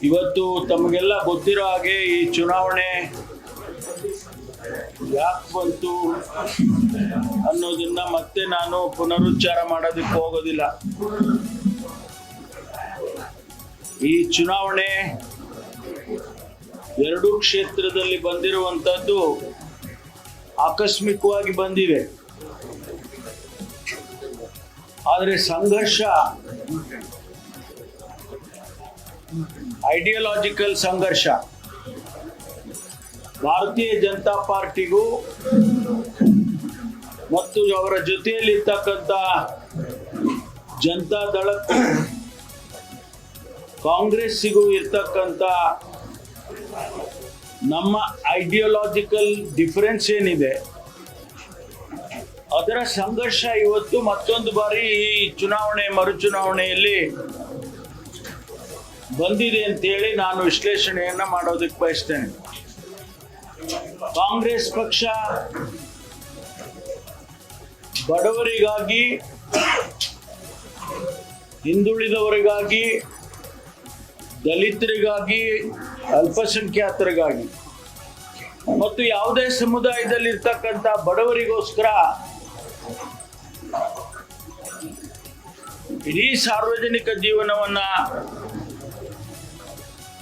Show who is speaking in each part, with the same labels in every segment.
Speaker 1: ಇವತ್ತು ತಮಗೆಲ್ಲ ಗೊತ್ತಿರೋ ಹಾಗೆ ಈ ಚುನಾವಣೆ ಯಾಕೆ ಬಂತು ಅನ್ನೋದನ್ನ ಮತ್ತೆ ನಾನು ಪುನರುಚ್ಚಾರ ಮಾಡೋದಕ್ಕೆ ಹೋಗೋದಿಲ್ಲ. ಈ ಚುನಾವಣೆ ಎರಡೂ ಕ್ಷೇತ್ರದಲ್ಲಿ ಬಂದಿರುವಂತದ್ದು ಆಕಸ್ಮಿಕವಾಗಿ ಬಂದಿದೆ. ಆದರೆ ಸಂಘರ್ಷ, ಐಡಿಯಾಲಜಿಕಲ್ ಸಂಘರ್ಷ ಭಾರತೀಯ ಜನತಾ ಪಾರ್ಟಿಗೂ ಮತ್ತು ಅವರ ಜೊತೆಯಲ್ಲಿರ್ತಕ್ಕಂಥ ಜನತಾ ದಳಕ್ಕೂ ಕಾಂಗ್ರೆಸ್ಸಿಗೂ ಇರ್ತಕ್ಕಂಥ ನಮ್ಮ ಐಡಿಯಾಲಜಿಕಲ್ ಡಿಫರೆನ್ಸ್ ಏನಿದೆ ಅದರ ಸಂಘರ್ಷ ಇವತ್ತು ಮತ್ತೊಂದು ಬಾರಿ ಈ ಚುನಾವಣೆ ಮರುಚುನಾವಣೆಯಲ್ಲಿ ಬಂದಿದೆ ಅಂತೇಳಿ ನಾನು ವಿಶ್ಲೇಷಣೆಯನ್ನ ಮಾಡೋದಕ್ಕೆ ಬಯಸ್ತೇನೆ. ಕಾಂಗ್ರೆಸ್ ಪಕ್ಷ ಬಡವರಿಗಾಗಿ, ಹಿಂದುಳಿದವರಿಗಾಗಿ, ದಲಿತರಿಗಾಗಿ, ಅಲ್ಪಸಂಖ್ಯಾತರಿಗಾಗಿ ಮತ್ತು ಯಾವುದೇ ಸಮುದಾಯದಲ್ಲಿರ್ತಕ್ಕಂಥ ಬಡವರಿಗೋಸ್ಕರ ಇಡೀ ಸಾರ್ವಜನಿಕ ಜೀವನವನ್ನ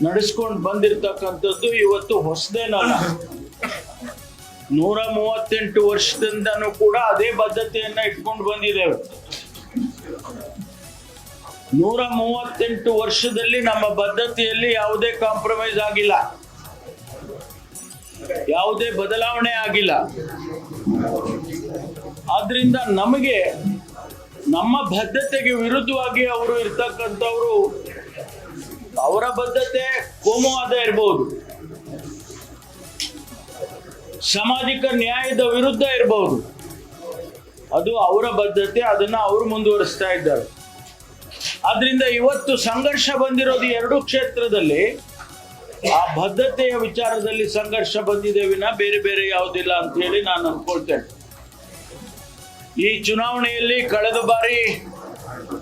Speaker 1: ನಡೆಸ್ಕೊಂಡು ಬಂದಿರತಕ್ಕಂಥದ್ದು ಇವತ್ತು ಹೊಸದೇನಲ್ಲ. 138 ವರ್ಷದಿಂದನೂ ಕೂಡ ಅದೇ ಬದ್ಧತೆಯನ್ನ ಇಟ್ಕೊಂಡು ಬಂದಿದ್ದೇವೆ. 138 ವರ್ಷದಲ್ಲಿ ನಮ್ಮ ಬದ್ಧತೆಯಲ್ಲಿ ಯಾವುದೇ ಕಾಂಪ್ರಮೈಸ್ ಆಗಿಲ್ಲ, ಯಾವುದೇ ಬದಲಾವಣೆ ಆಗಿಲ್ಲ. ಆದ್ರಿಂದ ನಮಗೆ ನಮ್ಮ ಬದ್ಧತೆಗೆ ವಿರುದ್ಧವಾಗಿ ಅವರು ಇರ್ತಕ್ಕಂಥವ್ರು, ಅವರ ಬದ್ಧತೆ ಕೋಮುವಾದ ಇರಬಹುದು, ಸಾಮಾಜಿಕ ನ್ಯಾಯದ ವಿರುದ್ಧ ಇರಬಹುದು, ಅದು ಅವರ ಬದ್ಧತೆ, ಅದನ್ನ ಅವರು ಮುಂದುವರಿಸ್ತಾ ಇದ್ದಾರೆ. ಆದ್ರಿಂದ ಇವತ್ತು ಸಂಘರ್ಷ ಬಂದಿರೋದು ಎರಡೂ ಕ್ಷೇತ್ರದಲ್ಲಿ ಆ ಬದ್ಧತೆಯ ವಿಚಾರದಲ್ಲಿ ಸಂಘರ್ಷ ಬಂದಿದೆ ವಿನ ಬೇರೆ ಬೇರೆ ಯಾವುದಿಲ್ಲ ಅಂತ ಹೇಳಿ ನಾನು ಅನ್ಕೊಳ್ತೇನೆ. ಈ ಚುನಾವಣೆಯಲ್ಲಿ ಕಳೆದ ಬಾರಿ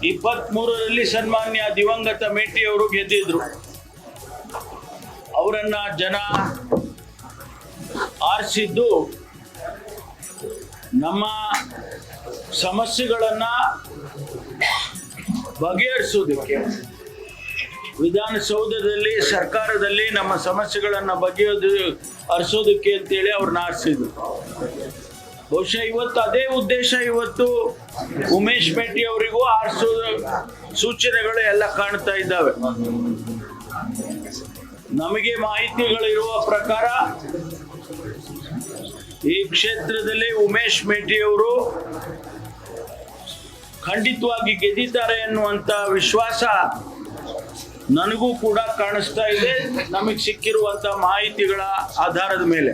Speaker 1: 23ರಲ್ಲಿ ಸನ್ಮಾನ್ಯ ದಿವಂಗತ ಮೇಟಿ ಅವರು ಗೆದ್ದಿದ್ರು. ಅವರನ್ನ ಜನ ಆರಿಸಿದ್ದು ನಮ್ಮ ಸಮಸ್ಯೆಗಳನ್ನ ಬಗೆಹರಿಸೋದಕ್ಕೆ, ವಿಧಾನಸೌಧದಲ್ಲಿ ಸರ್ಕಾರದಲ್ಲಿ ನಮ್ಮ ಸಮಸ್ಯೆಗಳನ್ನ ಬಗೆಹರಿಸೋದಕ್ಕೆ ಅಂತೇಳಿ ಅವ್ರನ್ನ ಆರಿಸಿದ್ರು. ಬಹುಶಃ ಇವತ್ತು ಅದೇ ಉದ್ದೇಶ ಇವತ್ತು ಉಮೇಶ್ ಮೇಟಿ ಅವರಿಗೂ ಆರಿಸೋದ ಸೂಚನೆಗಳು ಎಲ್ಲ ಕಾಣ್ತಾ ಇದ್ದಾವೆ. ನಮಗೆ ಮಾಹಿತಿಗಳಿರುವ ಪ್ರಕಾರ ಈ ಕ್ಷೇತ್ರದಲ್ಲಿ ಉಮೇಶ್ ಮೇಟಿ ಅವರು ಖಂಡಿತವಾಗಿ ಗೆದ್ದಿದ್ದಾರೆ ಎನ್ನುವಂತ ವಿಶ್ವಾಸ ನನಗೂ ಕೂಡ ಕಾಣಿಸ್ತಾ ಇದೆ, ನಮಗೆ ಸಿಕ್ಕಿರುವಂತ ಮಾಹಿತಿಗಳ ಆಧಾರದ ಮೇಲೆ.